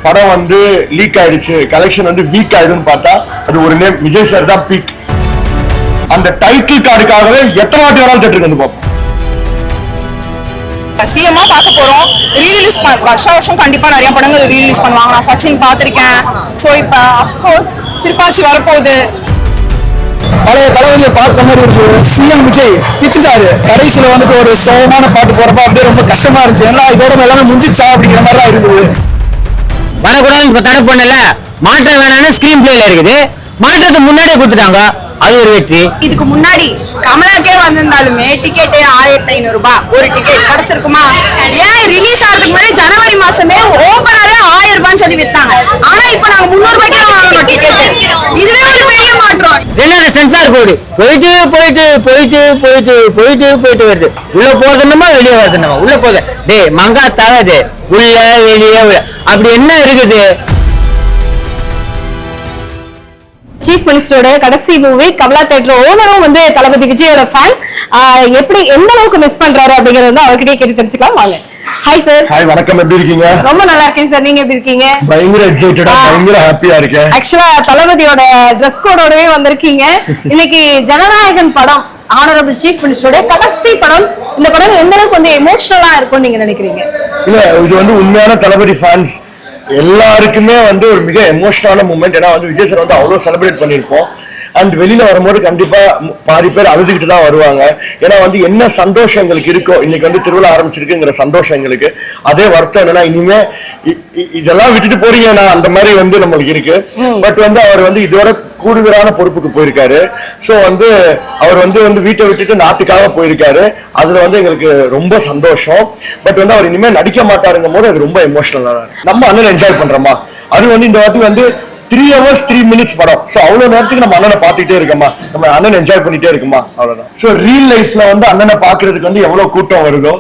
படம் வந்து லீக் ஆயிடுச்சு, கலெக்ஷன் வந்து வீக் ஆயிடும்னு பார்த்தா அது ஒரு நேம் விஜய் சார் தான் பீக். அந்த டைட்டில் கார்டுக்காகவே எத்தனை வாட்டி வேணாலும் தேட்டருக்கு வந்து பார்ப்போம். சிஎம்மா பார்க்க போறோம். ரீரிலீஸ் வருஷம் கண்டிப்பா நிறைய படங்கள் ரீரிலீஸ் பண்ணுவாங்க. நான் சச்சின் பார்த்திருக்கேன். ஸோ இப்போ அஃப்கோர்ஸ் திருப்பாச்சி வரப்போகுது. பழைய தளபதியை பார்த்த மாதிரி இருக்கு. சிஎம் விஜய் பிச்சுட்டாரு. கடைசியில் வந்துட்டு ஒரு சோகமான பாட்டு போறப்ப அப்படியே ரொம்ப கஷ்டமா இருந்துச்சு. ஏன்னா இதோட எல்லாமே முடிஞ்சிச்சா அப்படிங்கிற மாதிரிலாம் இருக்குது. வரக்கூடாதுன்னு இப்போ தடை பண்ணல, மாற்றம் வேணாம்னு ஸ்கிரீன் பிளேல இருக்குது. மாற்றத்துக்கு முன்னாடியே கொடுத்துட்டாங்க, அது ஒரு வெற்றி. இதுக்கு முன்னாடி கமலாக்கே வந்திருந்தாலுமே டிக்கெட் 1500 ரூபாய் ஒரு டிக்கெட் கிடைச்சிருக்குமா? ஏன் ரிலீஸ் ஆகிறதுக்கு முன்னாடி ஜனவரி மாசமே ஓபனாவே 1000 ரூபான்னு சொல்லி வித்தாங்க. ஆனா இப்ப நாங்க 300 ரூபாய்க்கு தான் வாங்கணும் டிக்கெட். இதுவே ஒரு பெரிய மாற்றம். ரெண்டாவது சென்சார் கோடு போயிட்டு போயிட்டு போயிட்டு போயிட்டு போயிட்டு போயிட்டு வருது. உள்ள போறது என்னமா வெளியே வருது என்னமா? உள்ள போகுது டே மங்கா தகாது, உள்ள வெளியே அப்படி என்ன இருக்குது? சீஃப் மினிஸ்டரோட கடைசி மூவி கமலா தியேட்டர் ஓனரும் வந்து தளபதி விஜயோட ஃபேன். எப்படி எந்த அளவுக்கு மிஸ் பண்றாரு அப்படிங்கறது வந்து அவர்கிட்டயே கேட்டு தெரிஞ்சுக்கலாம் வாங்க. Hi sir. ஹாய், வணக்கம். எப்படி இருக்கீங்க? ரொம்ப நல்லா இருக்கேன் சார். நீங்க எப்படி இருக்கீங்க? பயங்கர எக்ஸைட்டடா, பயங்கர ஹாப்பியா இருக்கேன். ஆக்சுவலா தளபதியோட ட்ரெஸ் கோடோடவே வந்திருக்கீங்க. இன்னைக்கு ஜனநாயகன் படம் ஆனரபிள் சீஃப் மினிஸ்டரோட கடைசி படம். இந்த படம் எந்த அளவுக்கு வந்து எமோஷனலா இருக்கும் நீங்க நினைக்கிறீங்க? இல்ல, இது வந்து உண்மையான தளபதி ஃபேன்ஸ் எல்லாருக்குமே வந்து ஒரு மிக எமோஷனலான மூமெண்ட். ஏன்னா வந்து விஜய் சார் வந்து அவ்வளோ செலிப்ரேட் பண்ணியிருப்போம். அண்ட் வெளியில வரும்போது கண்டிப்பா பாதி பேர் அழுதுகிட்டு தான் வருவாங்க. ஏன்னா வந்து என்ன சந்தோஷம் எங்களுக்கு இருக்கோ, இன்னைக்கு வந்து திருவிழா ஆரம்பிச்சிருக்குங்கிற சந்தோஷம் எங்களுக்கு. அதே வருத்தம் என்னன்னா இனிமே இதெல்லாம் விட்டுட்டு போறீங்கன்னா அந்த மாதிரி வந்து நம்மளுக்கு இருக்கு. பட் வந்து அவர் வந்து இதோட கூடுதலான பொறுப்புக்கு போயிருக்காரு. ஸோ வந்து அவர் வந்து வீட்டை விட்டுட்டு நாட்டுக்காக போயிருக்காரு. அதுல வந்து எங்களுக்கு ரொம்ப சந்தோஷம். பட் வந்து அவர் இனிமேல் நடிக்க மாட்டாருங்கும் போது அது ரொம்ப எமோஷனலான. நம்ம அண்ணன் என்ஜாய் பண்றோமா? அது வந்து இந்த வாட்டி வந்து 3 hours 3 minutes படம். ஸோ அவ்வளோ நேரத்துக்கு நம்ம அண்ணனை பார்த்துட்டே இருக்கோமா, நம்ம அண்ணன் என்ஜாய் பண்ணிட்டே இருக்குமா, அவ்வளோதான். ஸோ ரியல் லைஃப்ல வந்து அண்ணனை பார்க்கறதுக்கு வந்து எவ்வளோ கூட்டம் வருதோ,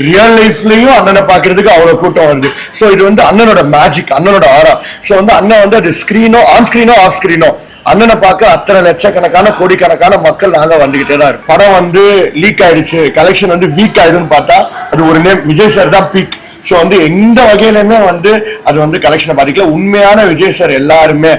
ரியல் லைஃப்லயும் அண்ணனை பார்க்கறதுக்கு அவ்வளவு கூட்டம் வருது. ஸோ இது வந்து அண்ணனோட மேஜிக், அண்ணனோட ஆரா. ஸோ வந்து அண்ணன் வந்து அது ஸ்கிரீனோ ஆன் ஸ்கிரீனோ ஆஃப் ஸ்கிரீனோ அண்ணனை பார்க்க அத்தனை லட்சக்கணக்கான கோடிக்கணக்கான மக்கள் நாங்க வந்துகிட்டே தான் இருக்கு. படம் வந்து லீக் ஆயிடுச்சு, கலெக்ஷன் வந்து வீக் ஆயிடும்னு பார்த்தா அது ஒரு நேம் விஜய் சார் தான் பீக். ஸோ வந்து எந்த வகையிலுமே வந்து அது வந்து கலெக்ஷனை பாதிக்கல. உண்மையான விஜய் சார் எல்லாருமே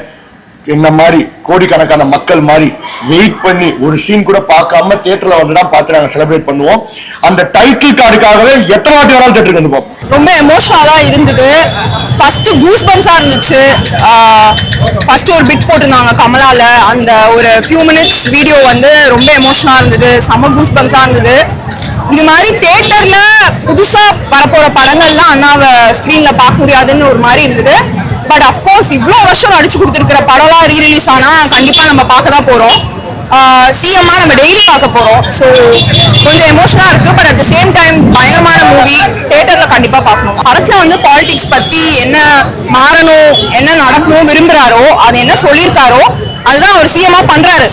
என்ன மாதிரி கோடிக்கணக்கான மக்கள் மாதிரி வெயிட் பண்ணி ஒரு சீன் கூட பார்க்காம தியேட்டர்ல வந்து தான் பார்த்து நாங்கள் செலிப்ரேட் பண்ணுவோம். அந்த டைட்டில் கார்டுக்காகவே எத்தனை வாட்டி வேணாலும் தியேட்டருக்கு வந்து பார்ப்போம். ரொம்ப எமோஷனலா இருந்தது. ஃபர்ஸ்ட் கூஸ் பம்ஸா இருந்துச்சு. ஃபர்ஸ்ட் ஒரு பிட் போட்டிருந்தாங்க கமலால, அந்த ஒரு ஃபியூ மினிட்ஸ் வீடியோ வந்து ரொம்ப எமோஷனலா இருந்தது. செம கூஸ் பம்ஸா இருந்தது. இது மாதிரி தியேட்டர்ல புதுசா வரப்போற படங்கள்லாம் அண்ணாவை ஸ்கிரீன்ல பார்க்க முடியாதுன்னு ஒரு மாதிரி இருந்தது. பட் அஃப்கோர்ஸ் இவ்வளோ வருஷம் நடிச்சு கொடுத்துருக்கிற படம்லாம் ரீரிலீஸ் ஆனா கண்டிப்பா நம்ம பார்க்க தான் போறோம். சிஎம்மா நம்ம டெய்லி பார்க்க போறோம். ஸோ கொஞ்சம் எமோஷனலா இருக்கு. But at the same time பயங்கரமான மூவி. தியேட்டர்ல கண்டிப்பா பார்க்கணும். படத்துல வந்து பாலிடிக்ஸ் பத்தி என்ன மாறணும், என்ன நடக்கணும் விரும்புறாரோ, அது என்ன சொல்லியிருக்காரோ அதுதான் அவர் சிஎம்மா பண்றாரு.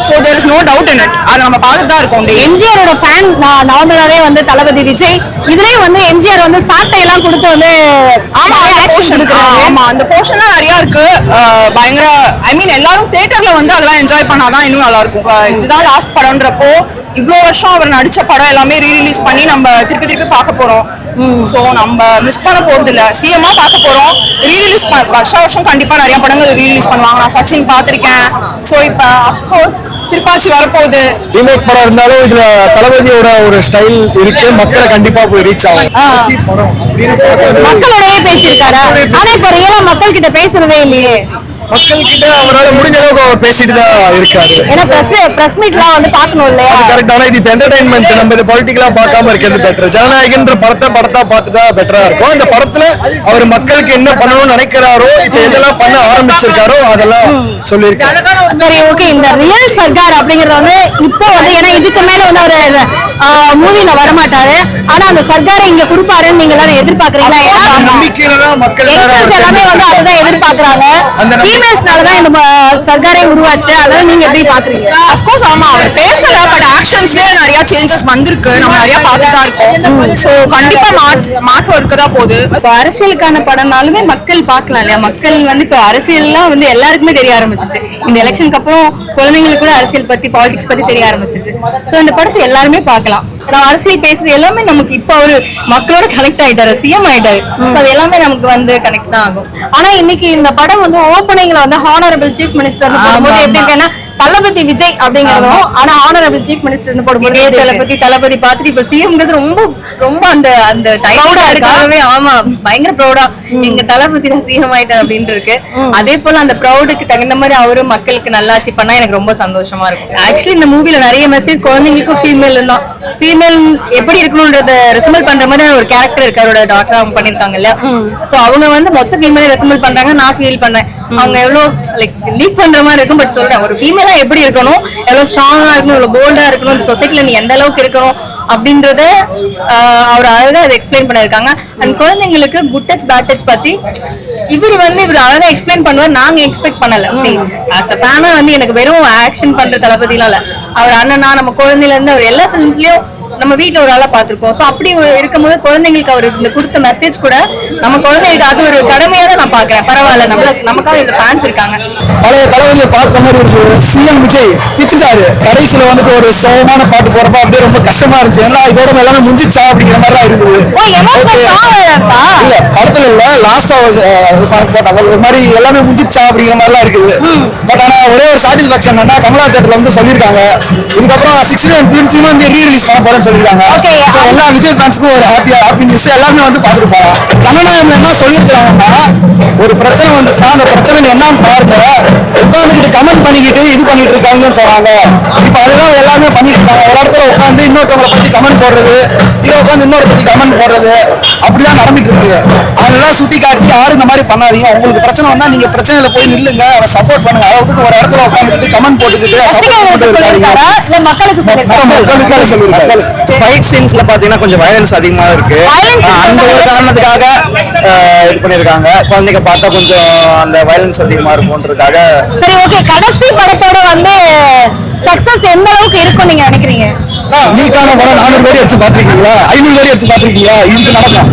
So there is no doubt in it. அது நம்ம பார்த்துட்டு தான் இருக்கோம். எம்ஜிஆரோட ஃபேன் நார்மலாவே வந்து தளபதி விஜய். இதுலயே வந்து எம்ஜிஆர் வந்து சாட்டை எல்லாம் கொடுத்து வந்து ஆமா அந்த போர்ஷன்லாம் நிறைய இருக்கு. பயங்கர எல்லாரும் தியேட்டர்ல வந்து அதெல்லாம் என்ஜாய் பண்ணாதான் இன்னும் நல்லா இருக்கும். இதுதான் லாஸ்ட் படம்ன்றப்போ இவ்வளோ வருஷம் அவர் நடிச்ச படம் எல்லாமே ரீரிலீஸ் பண்ணி நம்ம திருப்பி பார்க்க போறோம். ஸோ நம்ம மிஸ் பண்ண போறது இல்ல. சிஎம்மா பார்க்க போறோம். ரீரிலீஸ் வருஷம் கண்டிப்பா நிறைய படங்கள் ரீரிலீஸ் பண்ணுவாங்க. நான் சச்சின் பார்த்திருக்கேன். ஸோ இப்போ அஃப்கோர்ஸ் திருப்பாச்சி வரப்போகுது. ரீமேக் படம் இருந்தாலும் இதுல தளபதியோட ஒரு ஸ்டைல் இருக்கு. மக்களை கண்டிப்பா போய் ரீச் ஆகும். மக்களோடய பேசியிருக்காரா? ஆனா இப்ப ரியலா மக்கள் கிட்ட பேசுறதே இல்லையே. மக்கள் கிட்ட அவரால் முடிஞ்ச அளவுக்கு அவர் பேசிட்டு தான் இருக்காரு. ஏன்னா பிரஸ் மீட்லாம் வந்து பார்க்கணும் இல்லையா? கரெக்டான இது என்டர்டைன்மெண்ட். நம்ம இது பொலிட்டிக்கலா பார்க்காம இருக்கிறது பெட்டர். ஜனநாயகன்ற படத்தை பார்த்துதான் பெட்டரா இருக்கும். இந்த படத்துல அவர் மக்களுக்கு என்ன பண்ணணும்னு நினைக்கிறாரோ, இப்ப எதெல்லாம் பண்ண ஆரம்பிச்சிருக்காரோ அதெல்லாம் சொல்லியிருக்காரு. சரி, ஓகே. இந்த ரியல் சர்க்கார் அப்படிங்கறது வந்து இப்போ வந்து ஏன்னா இதுக்கு மேல வந்து அவரு மூவில வரமாட்டாரு. ஆனா அந்த சர்க்காரை இங்க கொடுப்பாருன்னு நீங்க எல்லாரும் எதிர்பார்க்கறீங்களா? நம்பிக்கையில தான் மக்கள் எல்லாமே வந்து அதுதான் எதிர்பார்க்கறாங்க. ஃபீமேல்ஸ்னாலதான் இந்த சர்க்காரே உருவாச்சு. அதெல்லாம் நீங்க எப்படி பாக்குறீங்க? அஃப்கோர்ஸ் ஆமா, அவர் பேசல. பட் ஆக்ஷன்ஸ்லயே நிறைய சேஞ்சஸ் வந்திருக்கு. நம்ம நிறைய பார்த்துட்டு தான் இருக்கோம். ஸோ கண்டிப்பா மாற்றம் இருக்கதான் போகுது. இப்போ அரசியலுக்கான படம்னாலுமே மக்கள் பார்க்கலாம் இல்லையா? மக்கள் வந்து இப்போ அரசியல்லாம் வந்து எல்லாருக்குமே தெரிய ஆரம்பிச்சிச்சு. இந்த எலெக்ஷனுக்கு அப்புறம் குழந்தைங்களுக்கு கூட அரசியல் பத்தி பாலிடிக்ஸ் பத்தி தெரிய ஆரம்பிச்சிச்சு. ஸோ இந்த படத்தை எல்லாருமே பார்க்கலாம். பார்க்கலாம். நான் அரசியல் பேசுறது எல்லாமே நமக்கு இப்ப ஒரு மக்களோட கனெக்ட் ஆயிட்டாரு, சிஎம் ஆயிட்டாரு. அது எல்லாமே நமக்கு வந்து கனெக்ட் தான் ஆகும். ஆனா இன்னைக்கு இந்த படம் வந்து ஓப்பனிங்ல வந்து ஹானரபிள் சீஃப் மினிஸ்டர் போடும்போது எப்படி இருக்குன்னா தளபதி விஜய் அப்படிங்கறதும், ஆனா ஹானரபிள் சீஃப் மினிஸ்டர் போடும்போது தளபதி பார்த்துட்டு இப்ப சிஎம்ங்கிறது ரொம்ப ரொம்ப அந்த அந்த டைட்டா இருக்காவே. ஆமா, பயங்கர ப்ரௌடா எங்க தளபதி தான் சிஎம் ஆயிட்டார் அப்படின்னு இருக்கு. அதே போல அந்த ப்ரௌடுக்கு தகுந்த மாதிரி அவரும் மக்களுக்கு நல்லாச்சு பண்ணா எனக்கு ரொம்ப சந்தோஷமா இருக்கும். ஆக்சுவலி இந்த மூவில நிறைய மெசேஜ் குழந்தைங்களுக்கும் ஃபீமேல் தான், ஃபீமேல் எப்படி இருக்கணும்ன்றத ரெசம்பிள் பண்ற மாதிரி ஒரு கேரக்டர் இருக்கு, அவரோட டாக்டர் அவங்க பண்ணிருக்காங்க இல்லையா. சோ அவங்க வந்து மொத்த ஃபீமேல் ரெசம்பிள் பண்றாங்க. நான் ஃபீல் பண்ணேன் அவங்க எவ்வளவு லைக் லீக் பண்ற மாதிரி இருக்கும். பட் சொல்றேன், ஒரு ஃபீமேலா எப்படி இருக்கணும், எவ்வளவு ஸ்ட்ராங்கா இருக்கணும், எவ்வளவு போல்டா இருக்கணும், இந்த சொசைட்டில நீ எந்த அளவுக்கு இருக்கணும் அப்படின்றத அவர் அழகா அதை எக்ஸ்பிளைன் பண்ணிருக்காங்க. அண்ட் குழந்தைங்களுக்கு குட் டச் பேட் டச் பத்தி இவர் அழகா எக்ஸ்பிளைன் பண்ணுவார். நாங்க எக்ஸ்பெக்ட் பண்ணல. ஆஸ் அ ஃபேனா வந்து எனக்கு வெறும் ஆக்ஷன் பண்ற தளபதிலாம் இல்ல, அவர் அண்ணனா நம்ம குழந்தையில இருந்து அவர் எல்லா ஃபிலிம்ஸ்லயும் நம்ம வீட்டுல ஒரு ஆளா பாத்திருக்கோம். சோ அப்படி இருக்கும்போது குழந்தைங்களுக்கு அவர் இந்த கொடுத்த மெசேஜ் கூட நம்ம குழந்தைங்களுக்கு அது ஒரு கடமையா தான் நான் பாக்குறேன். பரவாயில்ல, நமக்காக இதுல ஃபேன்ஸ் இருக்காங்க. பழைய தளபதியை பார்த்த மாதிரி இருக்கு. சிஎம் விஜய் பிச்சுட்டாரு. கடைசியில வந்துட்டு ஒரு சோகமான பாட்டு போறப்ப அப்படியே ரொம்ப கஷ்டமா இருந்துச்சு. ஏன்னா இதோட எல்லாமே முடிஞ்சிச்சா அப்படிங்கிற மாதிரிலாம் இருக்குது. இல்ல படத்துல இல்ல, லாஸ்டா போட்டாங்க ஒரு மாதிரி எல்லாமே முடிஞ்சிச்சா அப்படிங்கிற மாதிரிலாம் இருக்குது. பட் ஆனா ஒரே ஒரு சாட்டிஸ்பாக்சன் என்னன்னா கமலா தியேட்டர்ல வந்து சொல்லியிருக்காங்க இதுக்கப்புறம் 69 ஃபிலிம்ஸையும் வந்து ரீரிலீஸ் பண்ண போறேன்னு சொல்லியிருக்காங்க. எல்லா விஜய் ஃபேன்ஸ்க்கும் ஒரு ஹாப்பி நியூஸ். எல்லாமே வந்து பாத்துட்டு போலாம். ஜனநாயகம் என்ன சொல்லிருக்காங்கன்னா, ஒரு பிரச்சனை வந்துச்சுன்னா அந்த பிரச்சனை என்னன்னு பாருங்க, உட்காந்துக்கிட்டு கமெண்ட் பண்ணிக்கிட்டு இது பண்ணிட்டு இருக்காங்கன்னு சொன்னாங்க. இப்ப அதுதான் எல்லாமே பண்ணிட்டு இருக்காங்க. ஒரு இடத்துல உட்காந்து இன்னொருத்தவங்களை பத்தி கமெண்ட் போடுறது, இதை உட்காந்து இன்னொரு பத்தி கமெண்ட் போடுறது, அப்படிதான் நடந்துட்டு இருக்கு. அதெல்லாம் சுட்டி காட்டி யாரும் இந்த மாதிரி பண்ணாதீங்க. உங்களுக்கு பிரச்சனை வந்தா நீங்க பிரச்சனையில போய் நில்லுங்க, அதை சப்போர்ட் பண்ணுங்க. அதை விட்டுட்டு ஒரு இடத்துல உட்காந்துக்கிட்டு கமெண்ட் போட்டுக்கிட்டு மக்களுக்கு சொல்லியிருக்காரு. ஃபைட் சீன்ஸ்ல பாத்தீங்கன்னா கொஞ்சம் வயலன்ஸ் அதிகமா இருக்கு. அந்த ஒரு காரணத்துக்காக இது பண்ணிருக்காங்க. குழந்தைங்க பார்த்தா கொஞ்சம் அந்த வயலன்ஸ் அதிகமா இருக்கும்ன்றதுக்காக. சரி, ஓகே. கடைசி படத்தோட வந்து சக்சஸ் எந்த அளவுக்கு இருக்கும் நீங்க நினைக்கிறீங்க? லீக்கான படம் 400 கோடி அடிச்சு பாத்திருக்கீங்களா, 500 கோடி அடிச்சு பாத்திருக்கீங்களா? இதுக்கு நடக்கும்.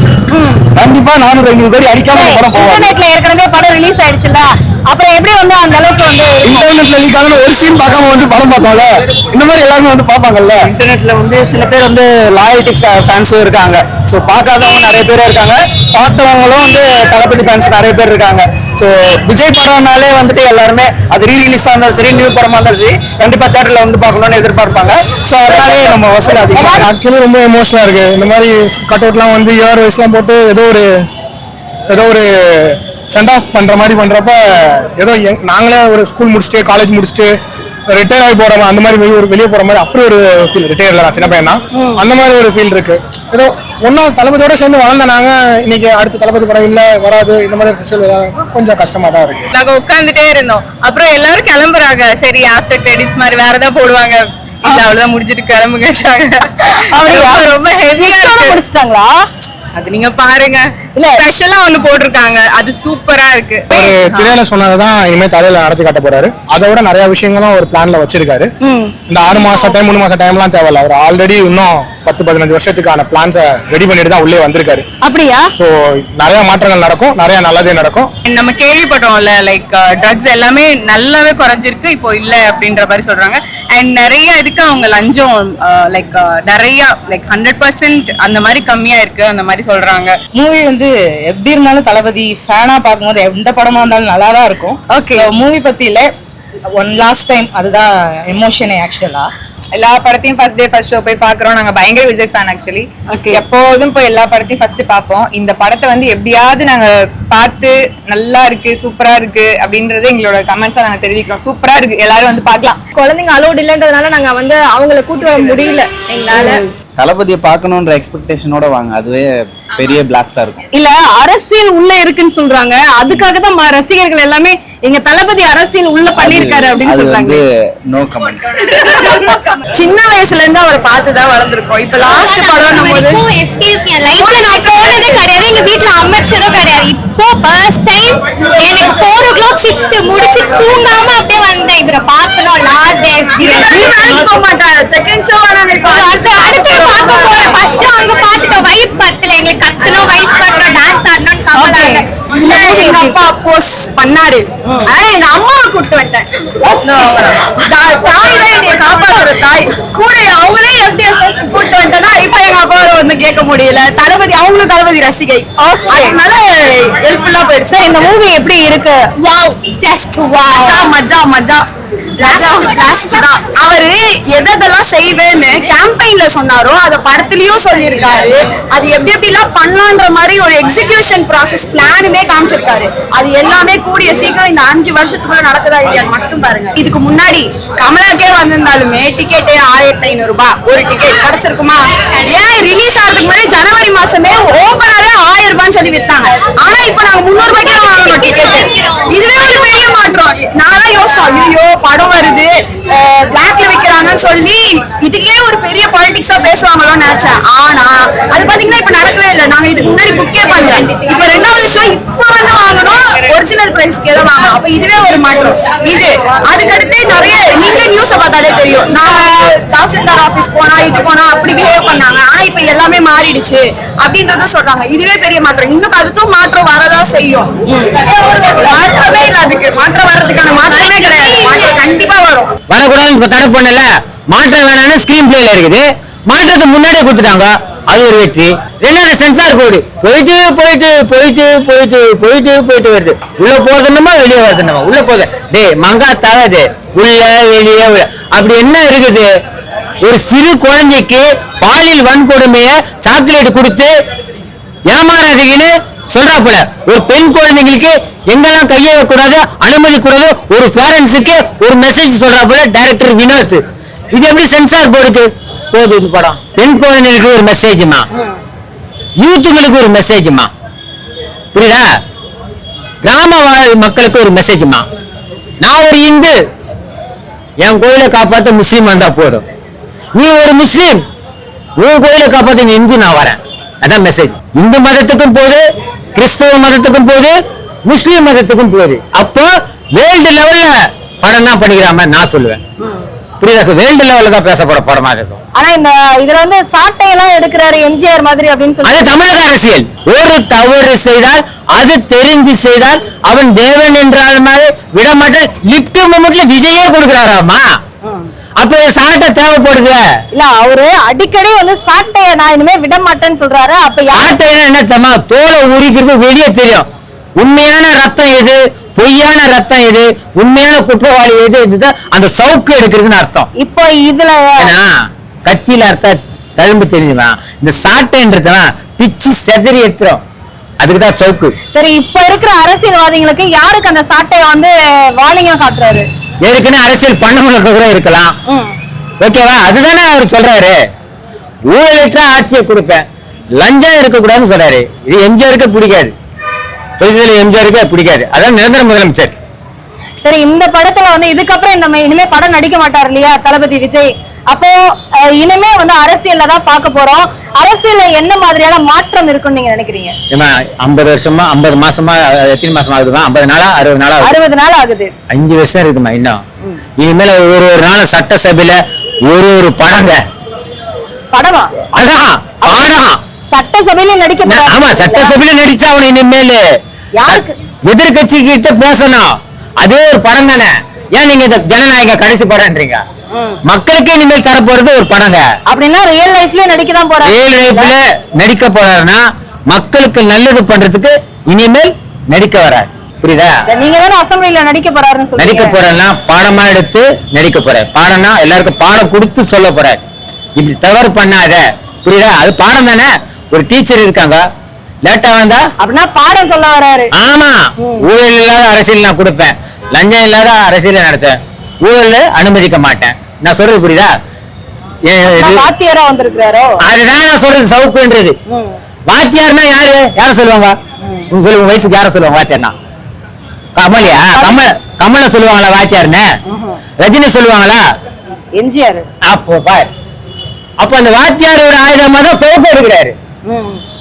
கண்டிப்பா 400-500 கோடி அடிக்காம படம் போகும். இன்டர்நெட்ல ஏற்கனவே படம் ரிலீஸ் ஆயிடுச்சுல, அப்புறம் எப்படி வந்து அந்த அளவுக்கு வந்து இன்டர்நெட்ல லீக் ஆன ஒரு சீன் பார்க்காம வந்து படம் பார்த்தோம்ல, இந்த மாதிரி எல்லாரும் வந்து பாப்பாங்கல்ல. இன்டர்நெட்ல வந்து சில பேர் வந்து லாயல்டி ஃபேன்ஸும் இருக்காங்க. ஸோ பார்க்காதவங்க நிறைய பேரும் இருக்காங்க, பார்த்தவங்களும் வந்து தளபதி ஃபேன்ஸ் நிறைய பேர் இருக்காங்க. ஸோ விஜய் படம்னாலே வந்துட்டு எல்லாருமே அது ரீரிலீஸாக இருந்தாலும் சரி, நியூ படமா இருந்தாலும் சரி, கண்டிப்பா தேட்டர்ல வந்து பார்க்கணும்னு எதிர்பார்ப்பாங்க. ஸோ அதனாலே நம்ம வசூல் அதிகமாக. ஆக்சுவலி ரொம்ப எமோஷனலா இருக்கு. இந்த மாதிரி கட் அவுட்லாம் வந்து இயர் வைஸ்லாம் போட்டு ஏதோ ஒரு சென்ட் ஆஃப் பண்ற மாதிரி பண்றப்ப ஏதோ நாங்களே ஒரு ஸ்கூல் முடிச்சுட்டு காலேஜ் முடிச்சுட்டு ரிட்டையர் ஆகி போற அந்த மாதிரி வெளியே போற மாதிரி அப்படி ஒரு ஃபீல். ரிட்டையர்ல நான் சின்ன பையனா அந்த மாதிரி ஒரு ஃபீல் இருக்கு. ஏதோ ஒன்னா தளபதியோட சேர்ந்து வளர்ந்த நாங்க இன்னைக்கு அடுத்த தளபதி படம் இல்ல வராது, இந்த மாதிரி ஃபெஸ்டிவல் கொஞ்சம் கஷ்டமா தான் இருக்கு. நாங்க உட்கார்ந்துட்டே இருந்தோம், அப்புறம் எல்லாரும் கிளம்புறாங்க. சரி, ஆஃப்டர் கிரெடிட்ஸ் மாதிரி வேற ஏதாவது போடுவாங்க, இல்ல அவ்வளவுதான் முடிஞ்சிட்டு கிளம்புங்கட்டாங்க. ரொம்ப ஹெவியா முடிச்சிட்டாங்களா? அது நீங்க பாருங்க, இல்ல ஸ்பெஷலா ஒண்ணு போட்டிருக்காங்க, அது சூப்பரா இருக்கு. திரையில சொன்னதுதான் இனிமே தலையில நடத்தி காட்ட போறாரு. அதை விட நிறைய விஷயங்களும் ஒரு பிளான்ல வச்சிருக்காரு. இந்த 6 மாசம் டைம் 3 மாசம் டைம்லாம் தேவையில்ல. அவர் ஆல்ரெடி இன்னும் 10-15 வருஷத்துக்கான பிளான்ஸை ரெடி பண்ணிட்டு தான் உள்ளே வந்திருக்காரு. அப்படியா? சோ நிறைய மாற்றங்கள் நடக்கும், நிறைய நல்லதே நடக்கும். நம்ம கேள்விப்படுறோம்ல, லைக் ட்ரக்ஸ் எல்லாமே நல்லாவே குறைஞ்சிருக்கு, இப்போ இல்ல அப்படின்ற மாதிரி சொல்றாங்க. அண்ட் நிறைய இதுக்கு அவங்க லஞ்சம் லைக் நிறைய லைக் 100% அந்த மாதிரி கம்மியா இருக்கு அந்த மாதிரி சொல்றாங்க. மூவி வந்து எப்படி இருந்தாலும் தளபதி ஃபேனா பார்க்கும்போது எந்த படமா இருந்தாலும் நல்லா தான் இருக்கும். ஓகே, மூவி பத்தி இல்ல, ஒன் லாஸ்ட் டைம் அதுதான் எமோஷனே. ஆக்சுவலா எல்லா படத்தையும் ஃபர்ஸ்ட் டே ஃபர்ஸ்ட் ஷோ போய் பாக்குறோம். நாங்க பயங்கர விஜய் ஃபேன் ஆக்சுவலி. எப்போதும் போய் எல்லா படத்தையும் ஃபர்ஸ்ட் பார்ப்போம். இந்த படத்தை வந்து எப்படியாவது நாங்க பார்த்து நல்லா இருக்கு, சூப்பரா இருக்கு அப்படின்றது எங்களோட கமெண்ட்ஸா நாங்க தெரிவிக்கிறோம். சூப்பரா இருக்கு, எல்லாரும் வந்து பார்க்கலாம். குழந்தைங்க அலோட் இல்லைன்றதுனால நாங்க வந்து அவங்களை கூட்டு வர முடியல எங்களால. தளபதியை பார்க்கணுன்ற எக்ஸ்பெக்டேஷனோட வாங்க, அதுவே பெரிய பிளாஸ்டா இருக்கும். இல்ல அரசியல் உள்ள இருக்குன்னு சொல்றாங்க, அதுக்காக தான் ரசிகர்கள் எல்லாமே எங்க தளபதி அரசியல் உள்ள பண்ணிருக்காரு அப்படின்னு சொல்றாங்க. No comments. சின்ன வயசுல இருந்து அவரை பார்த்து தான் வளர்ந்துருக்கோம். இப்ப லாஸ்ட் படம் எப்படி இருக்கு என் லைஃப்ல நான் போனதே கிடையாது, எங்க வீட்டுல அமைச்சதும் கிடையாது. இப்போ ஃபர்ஸ்ட் டைம் எனக்கு 4 o'clock ஷிஃப்ட் முடிச்சு தூங்காம அப்படியே வந்தேன். இவரை பார்க்கணும் லாஸ்ட் டே. போக மாட்டாங்க, செகண்ட் ஷோ அடுத்து பார்க்க போறேன். ஃபர்ஸ்ட் ஷோ அங்க பார்த்துட்டோம், வைப் பத்தல எங்களுக்கு, கத்தணும், வைப் பண்ணணும், டான்ஸ் ஆடணும், கமலால எங்க அப்பா அப்போஸ் பண்ணாரு. ஆனா எங்க அம்மாவை கூப்பிட்டு வந்துட்டேன். தாய் தான் என்னை காப்பாத்துற தாய். கூட அவங்களே FDFS கூப்பிட்டு வந்துட்டேன்னா இப்ப எங்க அப்பாவோட வந்து கேட்க முடியல. தளபதி அவங்களும் தளபதி ரசிகை, அதனால ஹெல்ப்ஃபுல்லா போயிடுச்சு. இந்த மூவி எப்படி இருக்கு? Wow, just wow. மஜா மஜா. அவரு எதெல்லாம் செய்வேன்னு கேம்பெயின்ல சொன்னாரோ அத படத்துலயும் சொல்லியிருக்காரு. அது எப்படி எப்படிலாம் பண்ணலான்ற மாதிரி ஒரு எக்ஸிகியூஷன் ப்ராசஸ் பிளானுமே காமிச்சிருக்காரு. அது எல்லாமே கூடிய சீக்கிரம் இந்த 5 வருஷத்துக்குள்ள நடக்குதா இல்லையான்னு மட்டும் பாருங்க. இதுக்கு முன்னாடி கமலாக்கே வந்திருந்தாலுமே டிக்கெட்டே 1500 ரூபாய் ஒரு டிக்கெட் கிடைச்சிருக்குமா? ஏன் ரிலீஸ் ஆகிறதுக்கு முன்னாடி ஜனவரி மாசமே ஓபனாவே 1000 ரூபான்னு சொல்லி வித்தாங்க. ஆனா இப்ப நாங்க 300 ரூபாய்க்கு தான் வாங்கணும் டிக்கெட். இதுவே ஒரு பெரிய மாற்றம். நான் தான் யோசிச்சோம், ஐயோ படம் வருது பிளாக்ல விக்கிறாங்கன்னு சொல்லி இதுக்கே ஒரு பெரிய பாலிடிக்ஸா பேசுவாங்களோன்னு நினைச்சேன். ஆனா அது பாத்தீங்கன்னா இப்ப நடக்கவே இல்லை. நாங்க இதுக்கு முன்னாடி புக்கே பண்ணல. இப்ப 2வது ஷோ இப்ப வந்து வாங்கணும், ஒரிஜினல் பிரைஸ்க்கு தான் வாங்கணும். அப்ப இதுவே ஒரு மாற்றம். இது அதுக்கடுத்து நிறைய நீங்களே நியூஸை பார்த்தாலே தெரியும். நாம தாசில்தார் ஆபீஸ் போனா இது போனா அப்படி பிஹேவ் பண்ணாங்க. ஆனா இப்ப எல்லாமே மாறிடுச்சு அப்படின்றத சொல்றாங்க. இதுவே பெரிய மாற்றம். இன்னும் அடுத்தும் மாற்றம் வரதான் செய்யும். மாற்றமே இல்ல, அதுக்கு மாற்றம் வர்றதுக்கான மாற்றமே கிடையாது. மாற்றம் கண்டிப்பா வரும். வரக்கூடாதுன்னு இப்ப தடை பண்ணல, மாற்றம் வேணாம்னு ஸ்கிரீன் பிளேல இருக்குது. மாற்றத்துக்கு முன்னாடியே கொடுத்துட்டாங்க, அது ஒரு வெற்றி. 2வது சென்சார் போர்டு போயிட்டு போயிட்டு போயிட்டு போயிட்டு போயிட்டு போயிட்டு வருது. உள்ள போதுமா வெளியே வருதுமா? உள்ள போகுது. டேய் மங்கா தகாது, உள்ள வெளியே அப்படி என்ன இருக்குது? ஒரு சிறு குழந்தைக்கு பாலியல் வன்கொடுமைய சாக்லேட் கொடுத்து ஏமாறாதீங்கன்னு சொல்றாப்புல. ஒரு பெண் குழந்தைங்களுக்கு எங்கெல்லாம் கையை வைக்கூடாது, அனுமதி கூடாது, ஒரு பேரண்ட்ஸுக்கு ஒரு மெசேஜ் சொல்றாப்புல டைரக்டர் வினோத். இது எப்படி சென்சார் போர்டுக்கு போகுது இந்த படம்? பெண் குழந்தைகளுக்கு ஒரு மெசேஜ்மா, யூத்துங்களுக்கு ஒரு மெசேஜ்மா, புரியுதா? கிராம வாழ் மக்களுக்கு ஒரு மெசேஜ்மா. நான் ஒரு இந்து, என் கோயிலை காப்பாற்ற முஸ்லீம் வந்தா போதும். நீ ஒரு முஸ்லீம், உன் கோயிலை காப்பாற்ற நீ இந்து, நான் வரேன். அதான் மெசேஜ். இந்து மதத்துக்கும் போகுது, கிறிஸ்தவ மதத்துக்கும் போகுது, முஸ்லீம் மதத்துக்கும் போகுது. அப்போ வேர்ல்டு லெவல்ல படம் தான் பண்ணிக்கிறாம நான் சொல்லுவேன். புரியுதா? வேர்ல்டு லெவல்ல தான் பேசப்பட படமா இருக்கும். ஆனா இந்த இதுல வந்து சாட்டையெல்லாம் எடுக்கிறாரு எம்ஜிஆர் மாதிரி அப்படின்னு சொல்லி அது தமிழக அரசியல். ஒரு தவறு செய்தால், அது தெரிந்து செய்தால் அவன் தேவன் என்றால் மாதிரி விடமாட்டேன். லிப்ட் மூமெண்ட்ல விஜயே கொடுக்கிறாராமா. அப்ப சாட்டை தேவைப்படுது இல்ல? அவரு அடிக்கடி வந்து சாட்டைய நான் இனிமே விட மாட்டேன்னு சொல்றாரு. அப்ப சாட்டையா என்ன தம்மா? தோலை உரிக்கிறது வெளியே தெரியும். உண்மையான ரத்தம் எது, பொய்யான ரத்தம் எது, உண்மையான குற்றவாளி எது, இதுதான் அந்த சவுக்கு எடுக்கிறதுன்னு அர்த்தம். இப்போ இதுல கத்தியில அர்த்தம் தழும்பு தெரியுமா? இந்த சாட்டைன்றதுதான் பிச்சு செதறி எடுத்துரும், அதுக்குதான் சவுக்கு. சரி, இப்ப இருக்கிற அரசியல்வாதிகளுக்கு யாருக்கு அந்த சாட்டைய வந்து வார்னிங்கா காட்டுறாரு? ஏற்கனவே அரசியல் பண்ணவங்களுக்கு கூட இருக்கலாம். ஓகேவா? அதுதானே அவர் சொல்றாரு. ஊழலற்ற ஆட்சியை கொடுப்பேன், லஞ்சம் இருக்கக்கூடாதுன்னு சொல்றாரு. இது எம்ஜிஆருக்கு பிடிக்காது, பிரசிடென்ட் எம்ஜிஆருக்கு பிடிக்காது. அதான் நிரந்தர முதலமைச்சர். சரி, இந்த படத்துல வந்து இதுக்கப்புறம் இந்த இனிமே படம் நடிக்க மாட்டார் இல்லையா தளபதி விஜய்? அப்போ இனிமே வந்து அரசியல்ல தான் பார்க்க போறோம். அரசியல்ல என்ன மாதிரியான மாற்றம் இருக்குன்னு நீங்க நினைக்கிறீங்க? 50 வருஷமா 50 மாசமா எத்தனை மாசமா ஆகுதுமா? 50 நாளா 60 நாளா? 60 நாள் ஆகுது. 5 வருஷம் இருக்குமா இன்னும். இனிமேல ஒரு நாள் சட்டசபையில ஒரு படங்க படமா? அதான் படம். சட்டசபையில நடிக்க போறாங்க. ஆமா, சட்டசபையில நடிச்சா அவன் இனிமேல் யாருக்கு? எதிர்கட்சி கிட்ட பேசணும். அதே ஒரு படம் தானே. ஏன் நீங்க இந்த ஜனநாயக கடைசி படம்ன்றீங்க? மக்களுக்கு இனிமேல் தரப்போறது ஒரு படங்க. அப்படின்னா ரியல் லைஃப்ல நடிக்க தான் போறாரு. ரியல் லைஃப்ல நடிக்க போறாருன்னா மக்களுக்கு நல்லது பண்றதுக்கு இனிமேல் நடிக்க வராரு. புரியுதா? நீங்க தானே அசம்பிளில நடிக்க போறாருன்னு சொல்றீங்க. நடிக்க போறேன்னா பாடமா எடுத்து நடிக்க போறாரு. பாடம்னா எல்லாருக்கும் பாடம் கொடுத்து சொல்ல போறாரு, இப்படி தவறு பண்ணாத. புரியுதா? அது பாடம் தானே. ஒரு டீச்சர் இருக்காங்க, லேட்டா வந்தா அப்படின்னா பாடம் சொல்ல வராரு. ஆமா, ஊழல் இல்லாத அரசியல் நான் கொடுப்பேன், லஞ்சம் இல்லாத அரசியல் நடத்தேன், ஊழல் அனுமதிக்க மாட்டேன். நான் சொல்றது புரியுதா? வாத்தியாரா வந்திருக்காரோ? அதுதான் நான் சொல்றது சவுக்குன்றது. வாத்தியார்னா யார சொல்லுவாங்க? உங்க வயசுக்கு யார சொல்லுவாங்க வாத்தியார்னா? கமலியா? கமல சொல்லுவாங்களா வாத்தியார்னு? ரஜினி சொல்லுவாங்களா? எம்ஜிஆர். அப்போ பாரு, அப்ப அந்த வாத்தியாரோட ஆயுதமா தான் சவுக்கு எடுக்கிறாரு.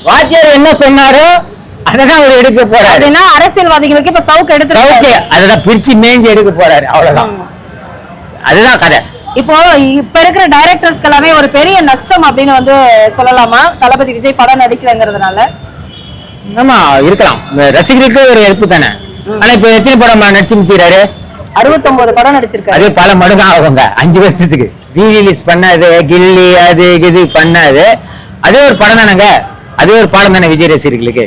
வாத்தியார் என்ன சொன்னாரோ அதான் அவர் எடுக்க போறாரு. அப்படின்னா அரசியல்வாதிகளுக்கு இப்ப சவுக்கு எடுத்து சவுக்கு அததான் பிரிச்சு மேஞ்சி எடுக்க போறாரு. அவ்வளவுதான், அதுதான் கதை. இப்போ இப்ப இருக்கிற டைரக்டர்ஸ்க்கு எல்லாமே ஒரு பெரிய நஷ்டம் அப்படின்னு வந்து சொல்லலாமா தளபதி விஜய் படம் நடிக்கலங்கிறதுனால? ஆமா இருக்கலாம், ரசிகர்களுக்கு ஒரு ஹெல்ப் தானே. ஆனா இப்ப எத்தனை படம் நடிச்சு முடிச்சிருக்காரு? 69 படம் நடிச்சிருக்காரு. அதே பல மடங்கு அவங்க 5 வருஷத்துக்கு ரீரிலீஸ் பண்ணாது, கில்லி அது இது பண்ணாது. அதே ஒரு படம் தானங்க, அதே ஒரு பாடம் தானே விஜய் ரசிகர்களுக்கு.